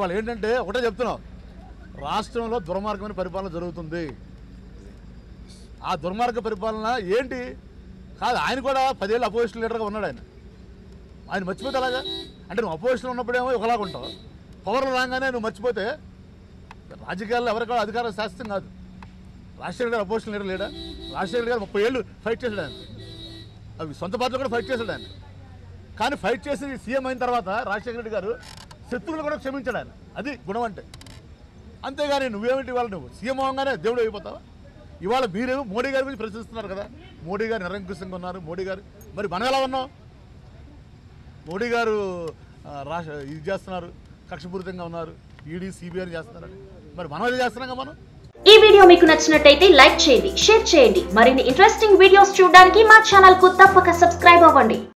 ఇవాళ ఏంటంటే ఒకటే చెప్తున్నాం, రాష్ట్రంలో దుర్మార్గమైన పరిపాలన జరుగుతుంది. ఆ దుర్మార్గ పరిపాలన ఏంటి కాదు, ఆయన కూడా 10 ఏళ్ళు అపోజిషన్ లీడర్గా ఉన్నాడు. ఆయన మర్చిపోతే అలాగా అంటే నువ్వు అపోజిషన్ ఉన్నప్పుడేమో ఒకలాగా ఉంటావు, పవర్లో రాగానే నువ్వు మర్చిపోతే రాజకీయాల్లో ఎవరికో అధికారం శాస్త్రం కాదు. రాజశేఖర్ గారు అపోజిషన్ లీడర్ లేడా? రాజశేఖర్ గారు 30 ఏళ్ళు ఫైట్ చేశాడు ఆయన, అవి సొంత పార్టీలో కూడా ఫైట్ చేశాడు ఆయన. కానీ ఫైట్ చేసి సీఎం అయిన తర్వాత రాజశేఖర రెడ్డి గారు శత్రువులు కూడా క్షమించాడు ఆయన. అది గుణం అంటే. అంతేగాని నువ్వేమిటి ఇవాళ నువ్వు సీఎం అవగానే దేవుడు అయిపోతావా? ఇవాళ మీరు మోడీ గారి గురించి ప్రశ్నిస్తున్నారు కదా, మోడీ గారు నిరంకుశంగా ఉన్నారు, మోడీ గారు మరి మనం ఎలా ఉన్నాం? మోడీ గారు ఇది చేస్తున్నారు, కక్షపూరితంగా ఉన్నారు, ఈడీ సిబిఐ చేస్తున్నారని, మరి మనం ఏది చేస్తున్నాం మనం? ఈ వీడియో మీకు నచ్చినట్టయితే లైక్ చేయండి, షేర్ చేయండి. మరిన్ని ఇంట్రెస్టింగ్ వీడియోస్ చూడడానికి మా ఛానల్ కు తప్పక సబ్స్క్రైబ్ అవ్వండి.